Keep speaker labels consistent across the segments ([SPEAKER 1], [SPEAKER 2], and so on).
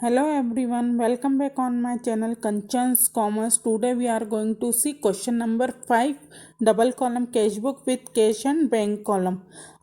[SPEAKER 1] Hello everyone, welcome back on my channel Kanchan's Commerce. Today we are going to see question number 5 double column cash book with cash and bank column.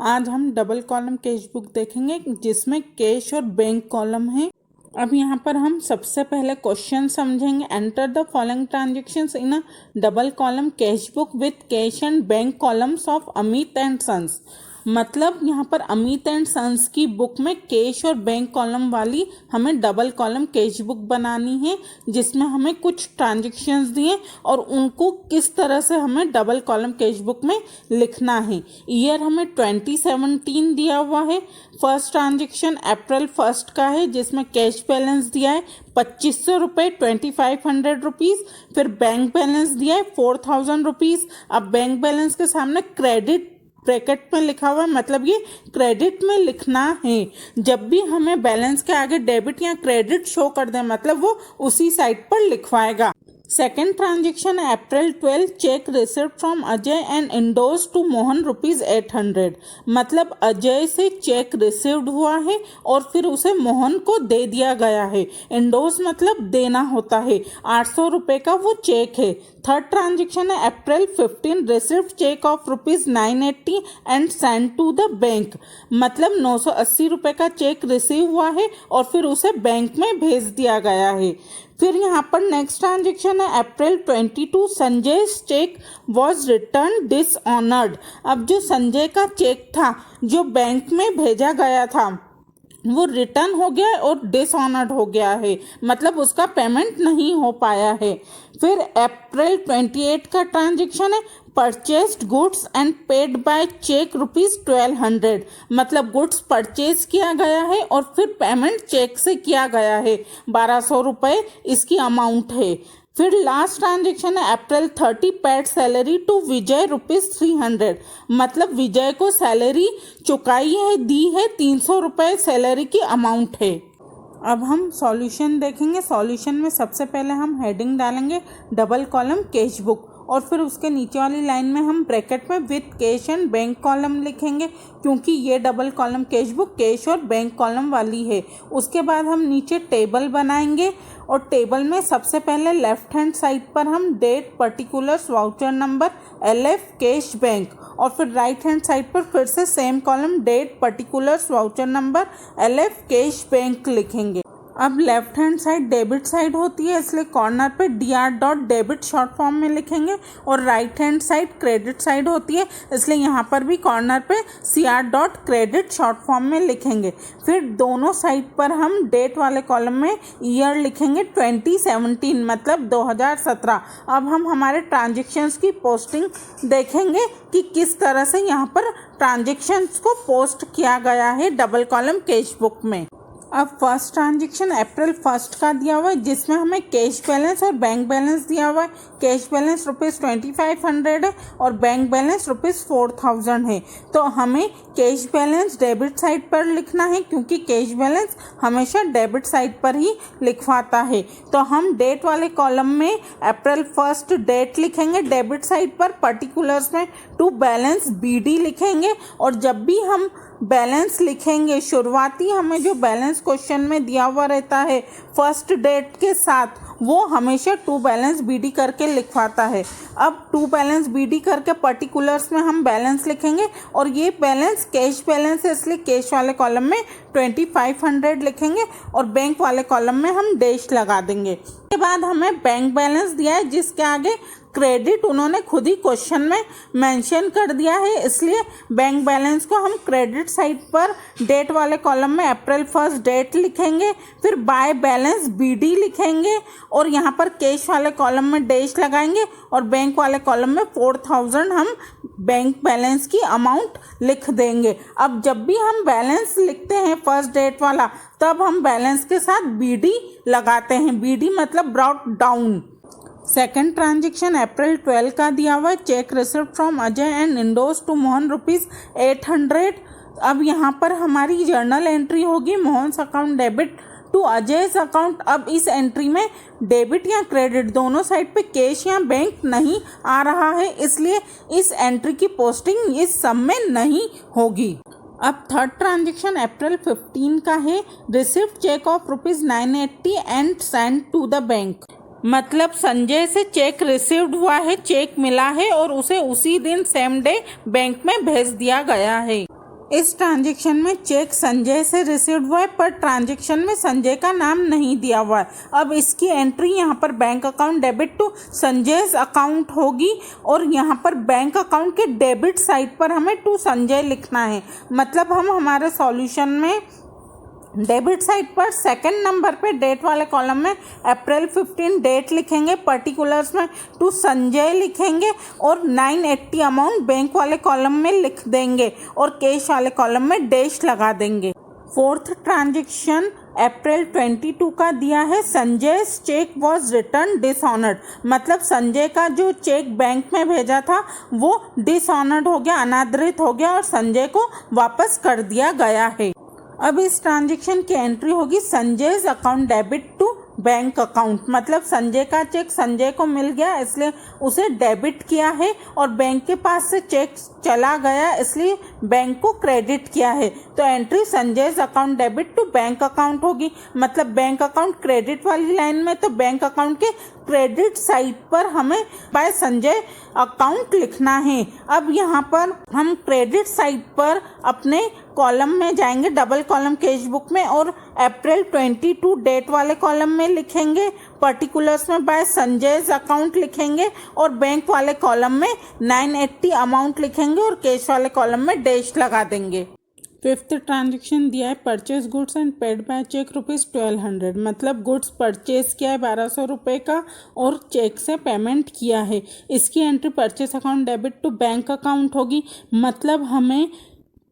[SPEAKER 1] आज हम double column cash book देखेंगे जिसमें cash और bank column है। अब यहाँ पर हम सबसे पहले क्वेश्चन समझेंगे। Enter the following transactions in a double column cash book with cash and bank columns of Amit and sons. मतलब यहाँ पर अमित एंड सन्स की बुक में कैश और बैंक कॉलम वाली हमें डबल कॉलम कैश बुक बनानी है, जिसमें हमें कुछ ट्रांजेक्शन्स दिए और उनको किस तरह से हमें डबल कॉलम कैश बुक में लिखना है। ईयर हमें 2017 दिया हुआ है। फर्स्ट ट्रांजेक्शन अप्रैल 1 का है, जिसमें कैश बैलेंस दिया है 2500 रुपये 2500 रुपीज़। फिर बैंक बैलेंस दिया है 4000 रुपीज़। अब बैंक बैलेंस के सामने क्रेडिट ब्रैकेट में लिखा हुआ है, मतलब ये क्रेडिट में लिखना है। जब भी हमें बैलेंस के आगे डेबिट या क्रेडिट शो कर दे, मतलब वो उसी साइड पर लिखवाएगा। Second transaction April 12 cheque received from Ajay and endorse to Mohan ₹800। मतलब अजय से चेक रिसीव्ड हुआ है और फिर उसे मोहन को दे दिया गया है। इंडोर्स मतलब देना होता है। 800 रुपये का वो चेक है। थर्ड ट्रांजेक्शन है April 15 received cheque of ₹980 and send to the bank. मतलब 980 रुपये का चेक रिसीव हुआ है और फिर उसे बैंक में भेज दिया गया है। फिर यहाँ पर नेक्स्ट ट्रांजेक्शन है April 22 Sanjay cheque was return dishonoured. अब जो संजय का चेक था जो बैंक में भेजा गया था वो रिटर्न हो गया और डिसऑनर्ड हो गया है, मतलब उसका पेमेंट नहीं हो पाया है। फिर अप्रैल 28 का ट्रांजेक्शन है purchased goods and paid by cheque ₹1200। मतलब गुड्स परचेज किया गया है और फिर पेमेंट चेक से किया गया है। 1200 रुपये इसकी अमाउंट है। फिर लास्ट ट्रांजेक्शन है अप्रैल 30 पेड सैलरी टू विजय ₹300। मतलब विजय को सैलरी चुकाई है, दी है 300 रुपये सैलरी की अमाउंट है। अब हम सॉल्यूशन देखेंगे। सॉल्यूशन में सबसे पहले हम हेडिंग डालेंगे डबल कॉलम कैश बुक और फिर उसके नीचे वाली लाइन में हम ब्रैकेट में with cash and bank column लिखेंगे, क्योंकि ये double column cash book cash और बैंक कॉलम वाली है। उसके बाद हम नीचे टेबल बनाएंगे और टेबल में सबसे पहले लेफ्ट हैंड साइड पर हम date particulars voucher number LF cash bank और फिर राइट हैंड साइड पर फिर से same column date particulars voucher number LF cash bank लिखेंगे। अब left hand side debit side होती है, इसलिए कॉर्नर पे dr.debit शॉर्ट फॉर्म में लिखेंगे और right hand side credit side होती है, इसलिए यहाँ पर भी कॉर्नर पे cr.credit शॉर्ट फॉर्म में लिखेंगे। फिर दोनों साइड पर हम डेट वाले कॉलम में ईयर लिखेंगे 2017, मतलब 2017। अब हम हमारे ट्रांजेक्शन्स की पोस्टिंग देखेंगे कि किस तरह से यहाँ पर ट्रांजेक्शन्स को पोस्ट किया गया है डबल कॉलम कैश बुक में। अब फर्स्ट ट्रांजेक्शन अप्रैल 1 का दिया हुआ है, जिसमें हमें कैश बैलेंस और बैंक बैलेंस दिया हुआ है। कैश बैलेंस ₹2500 है और बैंक बैलेंस ₹4000 है। तो हमें कैश बैलेंस डेबिट साइड पर लिखना है, क्योंकि कैश बैलेंस हमेशा डेबिट साइड पर ही लिखवाता है। तो हम डेट वाले कॉलम में अप्रैल 1 डेट लिखेंगे डेबिट साइड पर, पर्टिकुलर्स में टू बैलेंस BD लिखेंगे। और जब भी हम बैलेंस लिखेंगे, शुरुआती हमें जो बैलेंस क्वेश्चन में दिया हुआ रहता है फर्स्ट डेट के साथ, वो हमेशा टू बैलेंस BD करके लिखवाता है। अब टू बैलेंस BD करके पर्टिकुलर्स में हम बैलेंस लिखेंगे और ये बैलेंस कैश बैलेंस है, इसलिए कैश वाले कॉलम में 2500 लिखेंगे और बैंक वाले कॉलम में हम डैश लगा देंगे। उसके बाद हमें बैंक बैलेंस दिया है, जिसके आगे क्रेडिट उन्होंने खुद ही क्वेश्चन में मेंशन कर दिया है, इसलिए बैंक बैलेंस को हम क्रेडिट साइड पर डेट वाले कॉलम में अप्रैल 1 डेट लिखेंगे। फिर बाय बैलेंस BD लिखेंगे और यहाँ पर कैश वाले कॉलम में डैश लगाएंगे और बैंक वाले कॉलम में 4000 हम बैंक बैलेंस की अमाउंट लिख देंगे। अब जब भी हम बैलेंस लिखते हैं फर्स्ट डेट वाला, तब हम बैलेंस के साथ BD लगाते हैं। BD मतलब brought down. Second transaction April 12 का दिया हुआ है cheque received from Ajay and endorse to Mohan ₹800। अब यहाँ पर हमारी जर्नल एंट्री होगी Mohan's account debit to Ajay's account. अब इस एंट्री में डेबिट या क्रेडिट दोनों साइड पे कैश या बैंक नहीं आ रहा है, इसलिए इस एंट्री की पोस्टिंग इस सम में नहीं होगी। अब थर्ड ट्रांजेक्शन अप्रैल 15 का है। Received cheque of ₹980 and send to the bank. मतलब संजय से चेक रिसीव्ड हुआ है, चेक मिला है और उसे उसी दिन सेम डे बैंक में भेज दिया गया है। इस ट्रांजेक्शन में चेक संजय से रिसीव्ड हुआ है, पर ट्रांजेक्शन में संजय का नाम नहीं दिया हुआ है। अब इसकी एंट्री यहाँ पर bank account debit to Sanjay's account होगी और यहाँ पर बैंक अकाउंट के डेबिट साइड पर हमें टू संजय लिखना है। मतलब हम हमारे सॉल्यूशन में डेबिट साइड पर सेकंड नंबर पे डेट वाले कॉलम में अप्रैल 15 डेट लिखेंगे, पर्टिकुलर्स में टू संजय लिखेंगे और 980 अमाउंट बैंक वाले कॉलम में लिख देंगे और कैश वाले कॉलम में डैश लगा देंगे। फोर्थ ट्रांजेक्शन अप्रैल 22 का दिया है। Sanjay cheque was return dishonoured. मतलब संजय का जो चेक बैंक में भेजा था वो डिसऑनर्ड हो गया, अनादरित हो गया और संजय को वापस कर दिया गया है। अब इस ट्रांजेक्शन की एंट्री होगी Sanjay's account debit to bank account. मतलब संजय का चेक संजय को मिल गया इसलिए उसे डेबिट किया है और बैंक के पास से चेक चला गया इसलिए बैंक को क्रेडिट किया है। तो entry Sanjay's account debit to bank account होगी। मतलब बैंक अकाउंट क्रेडिट वाली लाइन में तो बैंक अकाउंट के क्रेडिट साइड पर हमें बाय संजय अकाउंट लिखना है। अब यहाँ पर हम क्रेडिट साइड पर अपने कॉलम में जाएंगे, डबल कॉलम कैश बुक में, और अप्रैल 22 डेट वाले कॉलम में लिखेंगे, पर्टिकुलर्स में बाय संजय's अकाउंट लिखेंगे और बैंक वाले कॉलम में 980 अमाउंट लिखेंगे और कैश वाले कॉलम में डैश लगा देंगे। फिफ्थ ट्रांजेक्शन दिया है purchase goods and paid by cheque ₹1200। मतलब गुड्स परचेज किया है 1200 रुपये का और चेक से पेमेंट किया है। इसकी entry purchase account debit to bank account होगी। मतलब हमें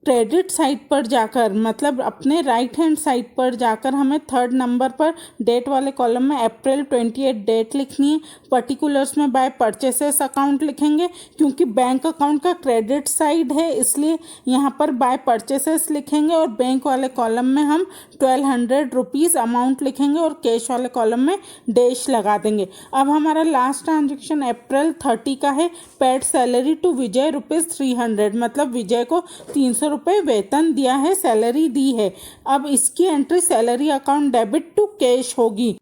[SPEAKER 1] क्रेडिट साइड पर जाकर, मतलब अपने राइट हैंड साइड पर जाकर हमें थर्ड नंबर पर डेट वाले कॉलम में अप्रैल 28 डेट लिखनी है, पर्टिकुलर्स में बाय परचेसेस अकाउंट लिखेंगे क्योंकि बैंक अकाउंट का क्रेडिट साइड है इसलिए यहाँ पर बाय परचेसेस लिखेंगे और बैंक वाले कॉलम में हम 1200 रुपीज़ अमाउंट लिखेंगे और कैश वाले कॉलम में डैश लगा देंगे। अब हमारा लास्ट ट्रांजेक्शन अप्रैल 30 का है। पेड सैलरी टू विजय ₹300। मतलब विजय को 300 रुपये वेतन दिया है, सैलरी दी है। अब इसकी entry salary account debit to cash होगी।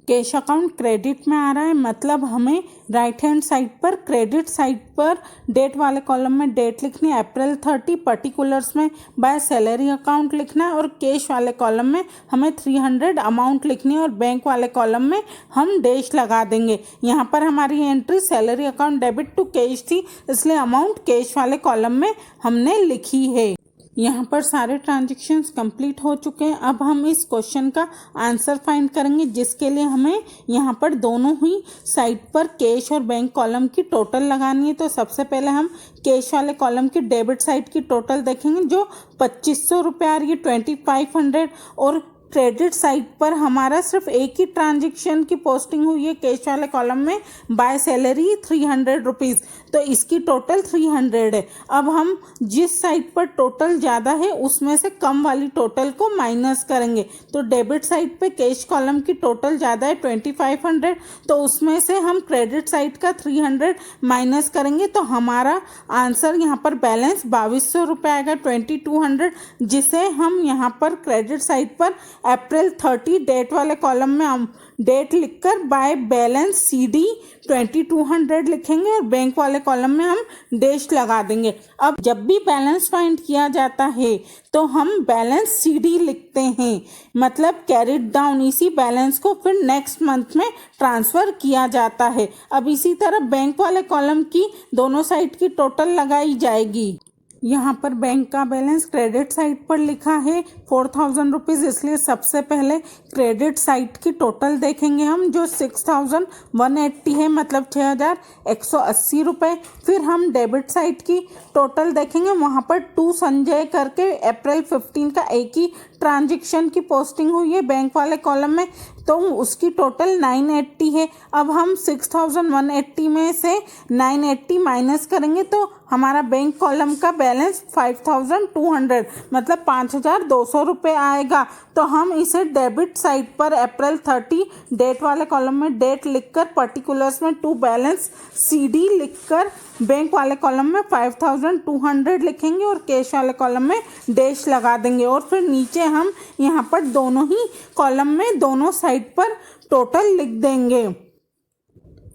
[SPEAKER 1] कैश अकाउंट क्रेडिट में आ रहा है, मतलब हमें राइट हैंड साइड पर क्रेडिट साइड पर डेट वाले कॉलम में डेट लिखनी है अप्रैल 30, पर्टिकुलर्स में बाय सैलरी अकाउंट लिखना है और कैश वाले कॉलम में हमें 300 अमाउंट लिखनी है और बैंक वाले कॉलम में हम डैश लगा देंगे। यहाँ पर हमारी entry salary account debit to cash थी इसलिए अमाउंट कैश वाले कॉलम में हमने लिखी है। यहाँ पर सारे ट्रांजेक्शन्स कंप्लीट हो चुके हैं। अब हम इस क्वेश्चन का आंसर फाइंड करेंगे जिसके लिए हमें यहाँ पर दोनों ही साइड पर कैश और बैंक कॉलम की टोटल लगानी है। तो सबसे पहले हम कैश वाले कॉलम की डेबिट साइड की टोटल देखेंगे जो 2500 रुपये आ रही है, 2500, और क्रेडिट साइड पर हमारा सिर्फ एक ही ट्रांजेक्शन की पोस्टिंग हुई है कैश वाले कॉलम में बाय सैलरी 300 रुपीज़, तो इसकी टोटल 300 है। अब हम जिस साइड पर टोटल ज़्यादा है उसमें से कम वाली टोटल को माइनस करेंगे। तो डेबिट साइड पे कैश कॉलम की टोटल ज़्यादा है 2500, तो उसमें से हम क्रेडिट साइड का 300 माइनस करेंगे तो हमारा आंसर यहाँ पर बैलेंस 2200 रुपये आएगा, 2200, जिसे हम यहाँ पर क्रेडिट साइड पर अप्रैल 30 डेट वाले कॉलम में हम डेट लिखकर बाय बैलेंस CD 2200 लिखेंगे और बैंक वाले कॉलम में हम डैश लगा देंगे। अब जब भी बैलेंस फाइंड किया जाता है तो हम बैलेंस CD लिखते हैं, मतलब कैरिड डाउन, इसी बैलेंस को फिर नेक्स्ट मंथ में ट्रांसफ़र किया जाता है। अब इसी तरह बैंक वाले कॉलम की दोनों साइड की टोटल लगाई जाएगी। यहाँ पर बैंक का बैलेंस क्रेडिट साइड पर लिखा है 4000 रुपीज़, इसलिए सबसे पहले क्रेडिट साइड की टोटल देखेंगे हम जो 6180 है, मतलब 6180 रुपये। फिर हम डेबिट साइड की टोटल देखेंगे, वहाँ पर टू संजय करके अप्रैल 15 का एक ही ट्रांजेक्शन की पोस्टिंग हुई है बैंक वाले कॉलम में, तो उसकी टोटल 980 है। अब हम 6180 में से 980 माइनस करेंगे तो हमारा बैंक कॉलम का बैलेंस 5200, मतलब 5200 रुपये आएगा। तो हम इसे डेबिट साइड पर अप्रैल 30 डेट वाले कॉलम में डेट लिखकर पर्टिकुलर्स में टू बैलेंस CD लिखकर बैंक वाले कॉलम में 5200 लिखेंगे और कैश वाले कॉलम में डैश लगा देंगे। और फिर नीचे हम यहाँ पर दोनों ही कॉलम में दोनों साइड पर टोटल लिख देंगे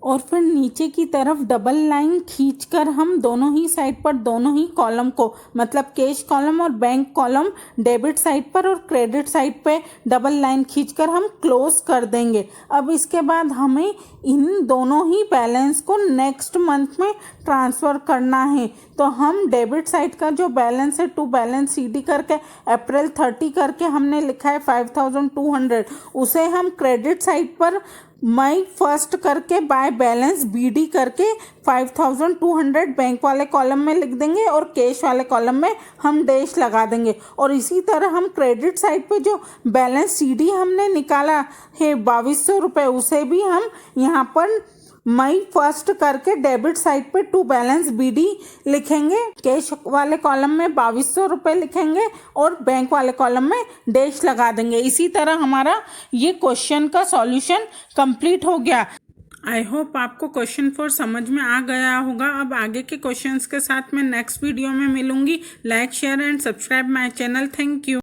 [SPEAKER 1] और फिर नीचे की तरफ डबल लाइन खींचकर हम दोनों ही साइड पर दोनों ही कॉलम को, मतलब कैश कॉलम और बैंक कॉलम डेबिट साइड पर और क्रेडिट साइड पे डबल लाइन खींचकर हम क्लोज कर देंगे। अब इसके बाद हमें इन दोनों ही बैलेंस को नेक्स्ट मंथ में ट्रांसफ़र करना है। तो हम डेबिट साइड का जो बैलेंस है टू बैलेंस CD करके अप्रैल 30 करके हमने लिखा है 5200, उसे हम क्रेडिट साइड पर मई 1 करके बाय बैलेंस BD करके 5200 बैंक वाले कॉलम में लिख देंगे और कैश वाले कॉलम में हम डैश लगा देंगे। और इसी तरह हम क्रेडिट साइड पे जो बैलेंस CD हमने निकाला है 2200 रुपये, उसे भी हम यहाँ पर मई 1 करके डेबिट साइड पे टू बैलेंस BD लिखेंगे। कैश वाले कॉलम में 2200 रुपये लिखेंगे और बैंक वाले कॉलम में डैश लगा देंगे। इसी तरह हमारा ये क्वेश्चन का सॉल्यूशन कंप्लीट हो गया। आई होप आपको क्वेश्चन 4 समझ में आ गया होगा। अब आगे के क्वेश्चंस के साथ मैं नेक्स्ट वीडियो में मिलूंगी। Like share and subscribe my channel. Thank you.